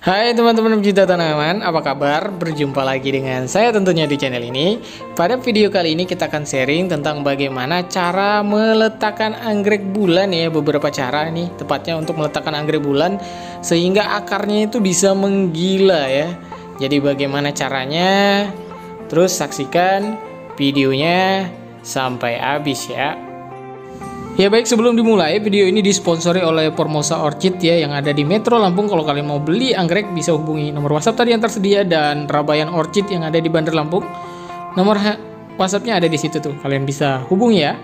Hai teman-teman pecinta tanaman, apa kabar? Berjumpa lagi dengan saya tentunya di channel ini. Pada video kali ini kita akan sharing tentang bagaimana cara meletakkan anggrek bulan ya. Beberapa cara nih, tepatnya untuk meletakkan anggrek bulan sehingga akarnya itu bisa menggila ya. Jadi bagaimana caranya? Terus saksikan videonya sampai habis ya. Ya baik, sebelum dimulai, video ini disponsori oleh Formosa Orchid ya, yang ada di Metro Lampung. Kalau kalian mau beli anggrek bisa hubungi nomor WhatsApp tadi yang tersedia, dan Rabayan Orchid yang ada di Bandar Lampung. Nomor WhatsAppnya ada di situ tuh, kalian bisa hubungi ya.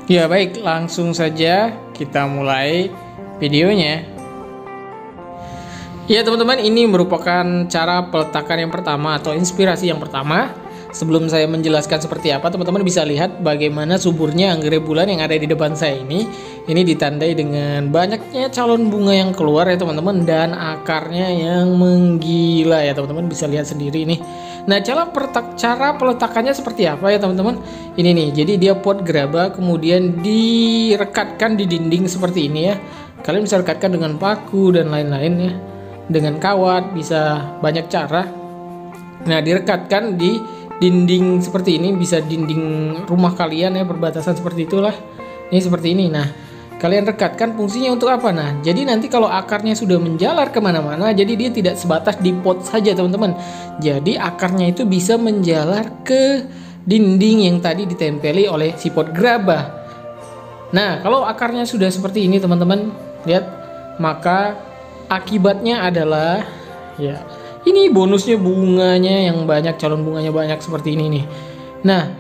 Ya baik, langsung saja kita mulai videonya. Ya teman-teman, ini merupakan cara peletakan yang pertama atau inspirasi yang pertama. Sebelum saya menjelaskan seperti apa, teman-teman bisa lihat bagaimana suburnya anggrek bulan yang ada di depan saya ini. Ini ditandai dengan banyaknya calon bunga yang keluar ya teman-teman, dan akarnya yang menggila ya teman-teman, bisa lihat sendiri nih. Nah, cara peletakannya seperti apa ya teman-teman? Ini nih, jadi dia pot gerabah kemudian direkatkan di dinding seperti ini ya. Kalian bisa rekatkan dengan paku dan lain-lain ya, dengan kawat, bisa banyak cara. Nah, direkatkan di dinding seperti ini, bisa dinding rumah kalian ya, perbatasan seperti itulah. Ini seperti ini. Nah, kalian rekatkan, fungsinya untuk apa? Nah, jadi nanti kalau akarnya sudah menjalar kemana-mana, jadi dia tidak sebatas di pot saja teman-teman. Jadi akarnya itu bisa menjalar ke dinding yang tadi ditempeli oleh si pot gerabah. Nah, kalau akarnya sudah seperti ini teman-teman, lihat, maka akibatnya adalah ya, ini bonusnya bunganya yang banyak, calon bunganya banyak seperti ini nih. Nah,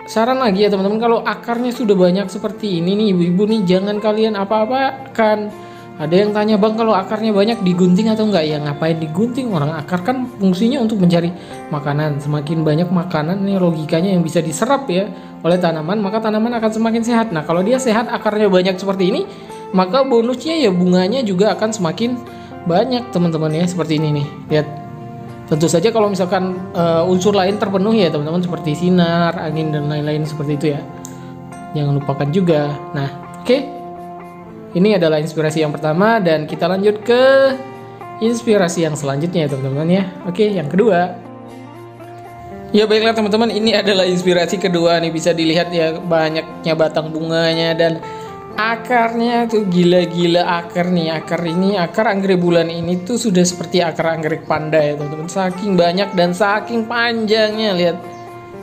saran lagi ya teman-teman, kalau akarnya sudah banyak seperti ini nih ibu-ibu nih, jangan kalian apa-apakan. Ada yang tanya, bang, kalau akarnya banyak digunting atau enggak? Ya ngapain digunting, orang akar kan fungsinya untuk mencari makanan. Semakin banyak makanan nih, logikanya yang bisa diserap ya oleh tanaman, maka tanaman akan semakin sehat. Nah, kalau dia sehat, akarnya banyak seperti ini, maka bonusnya ya bunganya juga akan semakin banyak teman-teman ya, seperti ini nih. Lihat. Tentu saja kalau misalkan unsur lain terpenuhi ya teman-teman, seperti sinar, angin, dan lain-lain seperti itu ya. Jangan lupakan juga. Nah, oke. Ini adalah inspirasi yang pertama, dan kita lanjut ke inspirasi yang selanjutnya ya teman-teman ya. Oke, yang kedua. Ya baiklah teman-teman, ini adalah inspirasi kedua nih, bisa dilihat ya banyaknya batang bunganya dan akarnya tuh gila-gila. Akar nih, akar anggrek bulan ini tuh sudah seperti akar anggrek panda ya teman-teman, saking banyak dan saking panjangnya. Lihat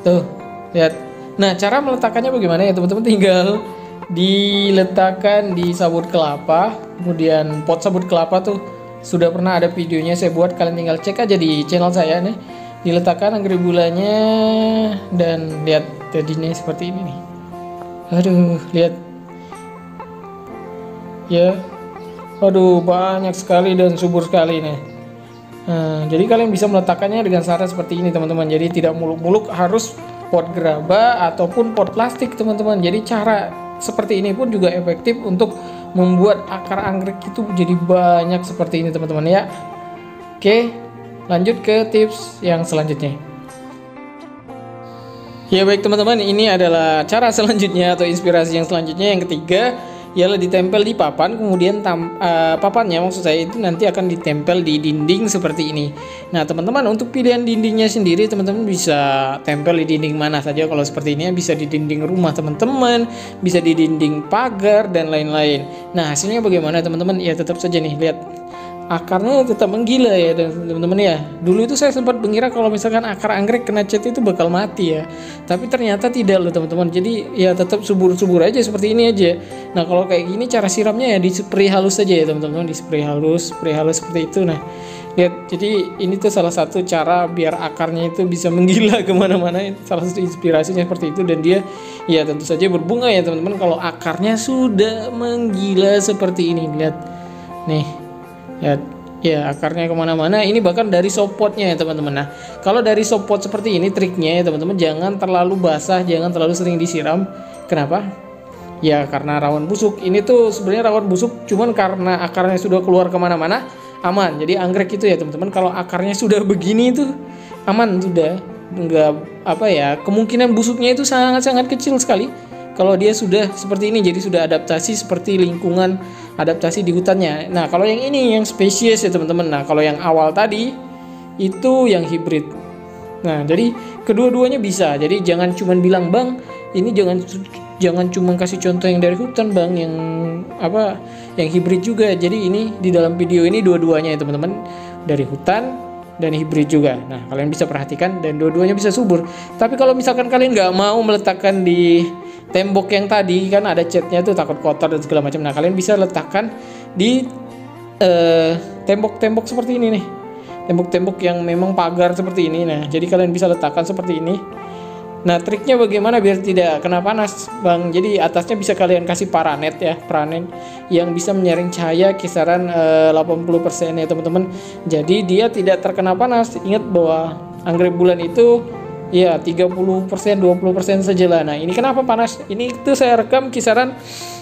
tuh, lihat. Nah, cara meletakkannya bagaimana ya teman-teman? Tinggal diletakkan di sabut kelapa, kemudian pot sabut kelapa tuh sudah pernah ada videonya saya buat, kalian tinggal cek aja di channel saya nih. Diletakkan anggrek bulannya dan lihat jadinya seperti ini nih. Aduh, lihat ya, aduh banyak sekali dan subur sekali nih. Nah, jadi kalian bisa meletakkannya dengan cara seperti ini teman-teman. Jadi tidak muluk-muluk harus pot gerabah ataupun pot plastik teman-teman. Jadi cara seperti ini pun juga efektif untuk membuat akar anggrek itu jadi banyak seperti ini teman-teman ya. Oke, lanjut ke tips yang selanjutnya. Ya baik teman-teman, ini adalah cara selanjutnya atau inspirasi yang selanjutnya, yang ketiga, ialah ditempel di papan, kemudian papannya maksud saya itu nanti akan ditempel di dinding seperti ini. Nah teman-teman, untuk pilihan dindingnya sendiri teman-teman bisa tempel di dinding mana saja. Kalau seperti ini bisa di dinding rumah teman-teman, bisa di dinding pagar dan lain-lain. Nah hasilnya bagaimana teman-teman? Ya tetap saja nih, lihat, akarnya tetap menggila ya teman-teman ya. Dulu itu saya sempat mengira kalau misalkan akar anggrek kena cat itu bakal mati ya, tapi ternyata tidak loh teman-teman. Jadi ya tetap subur-subur aja seperti ini aja. Nah kalau kayak gini cara siramnya ya di spray halus saja ya teman-teman, di spray halus seperti itu. Nah lihat, jadi ini tuh salah satu cara biar akarnya itu bisa menggila kemana-mana. Salah satu inspirasinya seperti itu, dan dia ya tentu saja berbunga ya teman-teman kalau akarnya sudah menggila seperti ini. Lihat nih ya akarnya kemana-mana. Ini bahkan dari sopotnya ya teman-teman. Nah kalau dari sopot seperti ini, triknya ya teman-teman, jangan terlalu basah, jangan terlalu sering disiram. Kenapa? Ya karena rawan busuk. Ini tuh sebenarnya rawan busuk, cuman karena akarnya sudah keluar kemana-mana aman. Jadi anggrek itu ya teman-teman, kalau akarnya sudah begini itu aman, sudah nggak apa ya, kemungkinan busuknya itu sangat-sangat kecil sekali. Kalau dia sudah seperti ini, jadi sudah adaptasi seperti lingkungan adaptasi di hutannya. Nah, kalau yang ini yang spesies ya teman-teman. Nah, kalau yang awal tadi itu yang hibrid. Nah, jadi kedua-duanya bisa. Jadi jangan cuma bilang, "Bang, ini jangan cuma kasih contoh yang dari hutan, Bang, yang yang hibrid juga." Jadi ini di dalam video ini dua-duanya ya teman-teman, dari hutan dan hibrid juga. Nah, kalian bisa perhatikan dan dua-duanya bisa subur. Tapi kalau misalkan kalian nggak mau meletakkan di tembok yang tadi, kan ada catnya tuh takut kotor dan segala macam. Nah, kalian bisa letakkan di tembok-tembok seperti ini nih. Tembok-tembok yang memang pagar seperti ini. Nah, jadi kalian bisa letakkan seperti ini. Nah, triknya bagaimana biar tidak kena panas, Bang? Jadi atasnya bisa kalian kasih paranet ya, paranet yang bisa menyaring cahaya kisaran 80% ya teman-teman. Jadi dia tidak terkena panas. Ingat bahwa anggrek bulan itu ya 30%, 20% saja lah. Nah, ini kenapa panas? Ini tuh saya rekam kisaran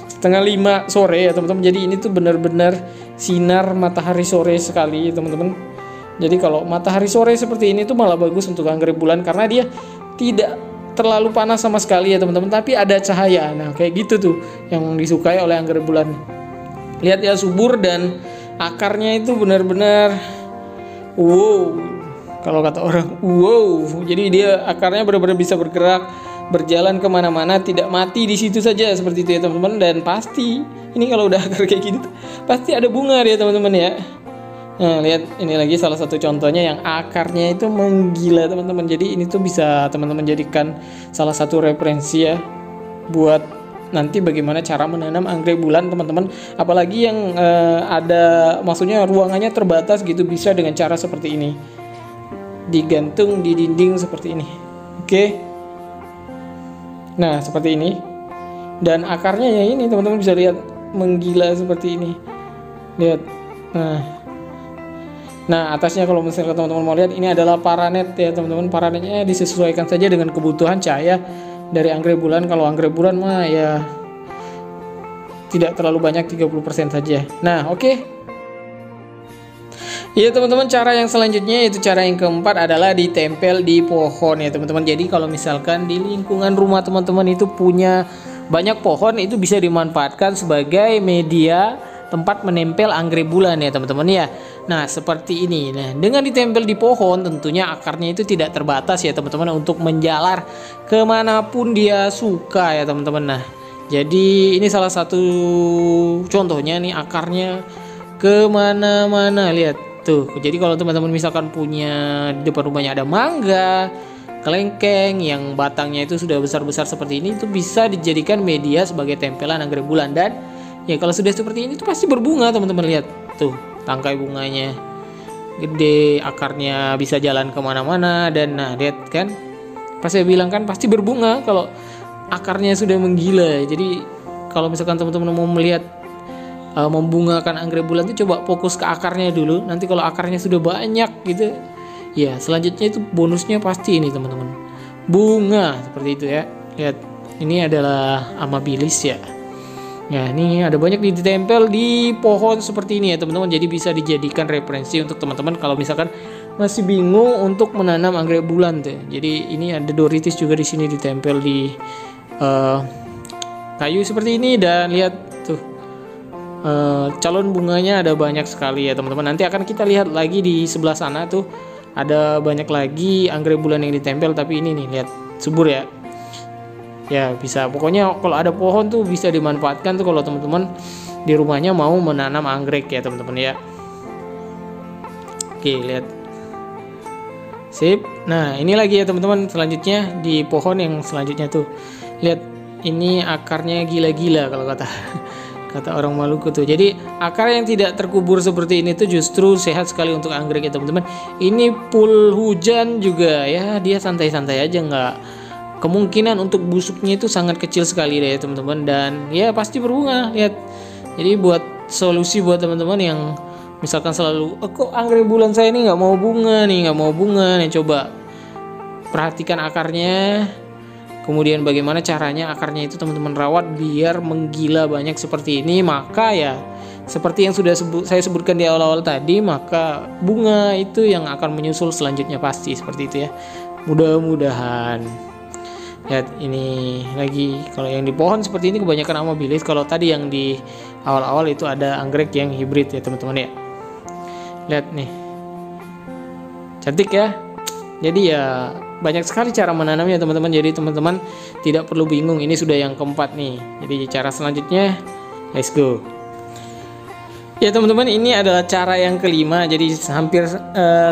setengah 5 sore ya teman-teman. Jadi ini tuh benar-benar sinar matahari sore sekali teman-teman. Jadi kalau matahari sore seperti ini tuh malah bagus untuk anggrek bulan karena dia tidak terlalu panas sama sekali ya teman-teman, tapi ada cahaya. Nah, kayak gitu tuh yang disukai oleh anggrek bulan. Lihat ya, subur dan akarnya itu benar-benar wow. Kalau kata orang, wow. Jadi dia akarnya benar-benar bisa bergerak, berjalan kemana-mana, tidak mati di situ saja seperti itu ya teman-teman. Dan pasti ini kalau udah akar kayak gitu, pasti ada bunga dia teman-teman ya. Nah, lihat ini lagi salah satu contohnya yang akarnya itu menggila teman-teman. Jadi ini tuh bisa teman-teman jadikan salah satu referensi ya buat nanti bagaimana cara menanam anggrek bulan teman-teman. Apalagi yang maksudnya ruangannya terbatas gitu, bisa dengan cara seperti ini. Digantung di dinding seperti ini. Oke. Nah, seperti ini. Dan akarnya ya ini teman-teman bisa lihat menggila seperti ini. Lihat. Nah, atasnya kalau misalnya teman-teman mau lihat, ini adalah paranet ya teman-teman. Paranetnya disesuaikan saja dengan kebutuhan cahaya dari anggrek bulan. Kalau anggrek bulan mah ya tidak terlalu banyak, 30% saja. Nah, oke. Ya teman-teman, cara yang selanjutnya yaitu cara yang keempat adalah ditempel di pohon ya teman-teman. Jadi kalau misalkan di lingkungan rumah teman-teman itu punya banyak pohon, itu bisa dimanfaatkan sebagai media tempat menempel anggrek bulan ya teman-teman ya. Nah, seperti ini. Nah, dengan ditempel di pohon tentunya akarnya itu tidak terbatas ya teman-teman untuk menjalar kemanapun dia suka ya teman-teman. Nah, jadi ini salah satu contohnya nih, akarnya kemana-mana. Lihat tuh. Jadi kalau teman-teman misalkan punya di depan rumahnya ada mangga, kelengkeng yang batangnya itu sudah besar-besar seperti ini, itu bisa dijadikan media sebagai tempelan anggrek bulan. Dan ya kalau sudah seperti ini tuh pasti berbunga teman-teman. Lihat tuh, tangkai bunganya gede, akarnya bisa jalan kemana-mana. Dan nah, lihat kan, pas saya bilang kan pasti berbunga kalau akarnya sudah menggila. Jadi kalau misalkan teman-teman mau melihat membungakan anggrek bulan itu, coba fokus ke akarnya dulu. Nanti kalau akarnya sudah banyak gitu ya, selanjutnya itu bonusnya pasti ini teman-teman, bunga seperti itu ya. Lihat, ini adalah amabilis ya. Ya, ini ada banyak ditempel di pohon seperti ini ya teman-teman. Jadi bisa dijadikan referensi untuk teman-teman kalau misalkan masih bingung untuk menanam anggrek bulan tuh. Jadi ini ada doritis juga di sini ditempel di kayu seperti ini. Dan lihat tuh, calon bunganya ada banyak sekali ya teman-teman. Nanti akan kita lihat lagi di sebelah sana tuh ada banyak lagi anggrek bulan yang ditempel. Tapi ini nih, lihat, subur ya. Ya bisa, pokoknya kalau ada pohon tuh bisa dimanfaatkan tuh kalau teman-teman di rumahnya mau menanam anggrek ya teman-teman ya. Oke, lihat, sip. Nah, ini lagi ya teman-teman, selanjutnya di pohon yang selanjutnya tuh, lihat, ini akarnya gila-gila kalau kata orang Maluku tuh. Jadi akar yang tidak terkubur seperti ini tuh justru sehat sekali untuk anggrek ya teman-teman. Ini full hujan juga ya, dia santai-santai aja, nggak, kemungkinan untuk busuknya itu sangat kecil sekali deh ya teman-teman. Dan ya pasti berbunga. Lihat, jadi buat solusi buat teman-teman yang misalkan selalu kok anggrek bulan saya ini nggak mau bunga nih, coba perhatikan akarnya. Kemudian bagaimana caranya akarnya itu teman-teman rawat biar menggila banyak seperti ini. Maka ya seperti yang sudah saya sebutkan di awal-awal tadi, maka bunga itu yang akan menyusul selanjutnya pasti seperti itu ya. Mudah-mudahan. Lihat ini lagi, kalau yang di pohon seperti ini kebanyakan amabilis. Kalau tadi yang di awal-awal itu ada anggrek yang hibrid ya teman-teman ya. Lihat nih, cantik ya. Jadi ya banyak sekali cara menanamnya teman-teman. Jadi teman-teman tidak perlu bingung. Ini sudah yang keempat nih. Jadi cara selanjutnya, let's go. Ya teman-teman, ini adalah cara yang kelima. Jadi hampir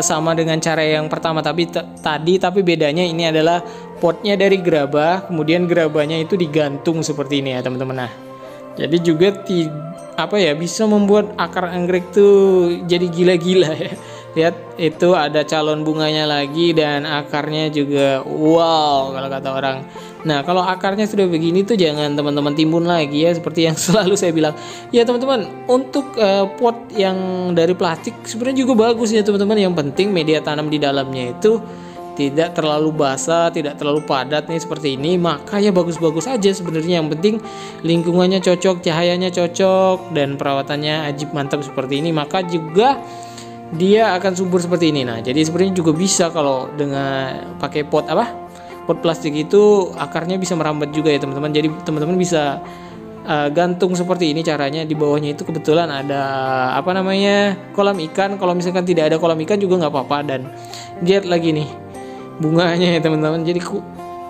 sama dengan cara yang pertama tapi bedanya ini adalah potnya dari gerabah, kemudian gerabahnya itu digantung seperti ini ya teman-teman. Nah, jadi juga bisa membuat akar anggrek tuh jadi gila-gila ya. Lihat, itu ada calon bunganya lagi dan akarnya juga wow kalau kata orang. Nah, kalau akarnya sudah begini tuh jangan teman-teman timbun lagi ya, seperti yang selalu saya bilang. Ya teman-teman, untuk pot yang dari plastik sebenarnya juga bagus ya teman-teman. Yang penting media tanam di dalamnya itu tidak terlalu basah, tidak terlalu padat nih seperti ini, maka ya bagus-bagus aja sebenarnya. Yang penting lingkungannya cocok, cahayanya cocok, dan perawatannya ajib mantap seperti ini, maka juga dia akan subur seperti ini. Nah, jadi sebenarnya juga bisa kalau dengan pakai pot plastik itu akarnya bisa merambat juga ya teman-teman. Jadi teman-teman bisa gantung seperti ini caranya. Di bawahnya itu kebetulan ada kolam ikan. Kalau misalkan tidak ada kolam ikan juga nggak apa-apa. Dan lihat lagi nih bunganya ya teman-teman. Jadi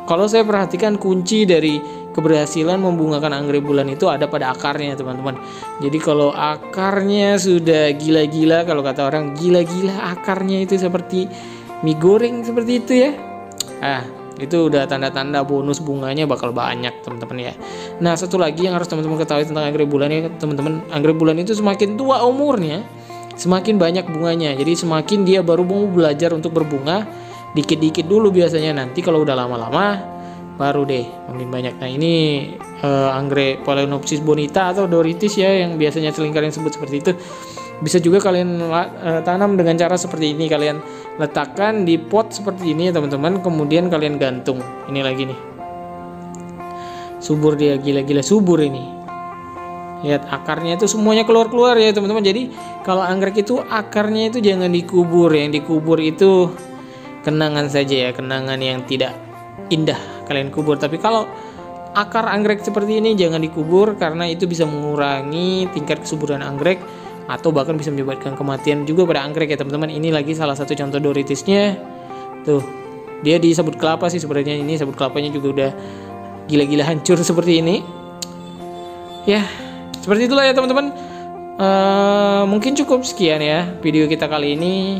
kalau saya perhatikan kunci dari keberhasilan membungakan anggrek bulan itu ada pada akarnya teman-teman. Jadi kalau akarnya sudah gila-gila, kalau kata orang gila-gila akarnya itu seperti mie goreng seperti itu ya. Itu udah tanda-tanda bonus bunganya bakal banyak teman-teman ya. Nah, satu lagi yang harus teman-teman ketahui tentang anggrek bulan ya teman-teman, anggrek bulan itu semakin tua umurnya, semakin banyak bunganya. Jadi semakin dia baru mau belajar untuk berbunga, dikit-dikit dulu biasanya. Nanti kalau udah lama-lama baru deh makin banyak. Nah, ini anggrek Phalaenopsis bonita atau Doritis ya, yang biasanya sering kalian sebut seperti itu. Bisa juga kalian tanam dengan cara seperti ini. Kalian letakkan di pot seperti ini ya teman-teman, kemudian kalian gantung. Ini lagi nih, subur dia, gila-gila subur ini. Lihat akarnya itu semuanya keluar-keluar ya teman-teman. Jadi kalau anggrek itu akarnya itu jangan dikubur. Yang dikubur itu kenangan saja ya, kenangan yang tidak indah kalian kubur. Tapi kalau akar anggrek seperti ini jangan dikubur, karena itu bisa mengurangi tingkat kesuburan anggrek atau bahkan bisa menyebabkan kematian juga pada anggrek ya teman-teman. Ini lagi salah satu contoh Doritisnya. Tuh, dia di sabut kelapa sih sebenarnya. Ini sabut kelapanya juga udah gila-gila hancur seperti ini. Ya, seperti itulah ya teman-teman. Mungkin cukup sekian ya video kita kali ini.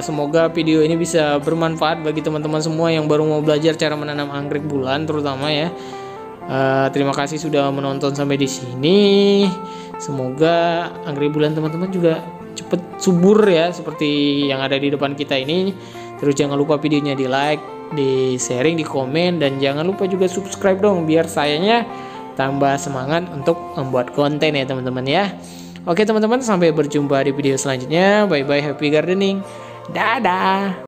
Semoga video ini bisa bermanfaat bagi teman-teman semua yang baru mau belajar cara menanam anggrek bulan terutama ya. Terima kasih sudah menonton sampai di sini. Semoga anggrek bulan teman-teman juga cepet subur ya seperti yang ada di depan kita ini. Terus jangan lupa videonya di like, di sharing, di komen, dan jangan lupa juga subscribe dong biar sayanya tambah semangat untuk membuat konten ya teman-teman ya. Oke teman-teman, sampai berjumpa di video selanjutnya. Bye bye, happy gardening. Dadah.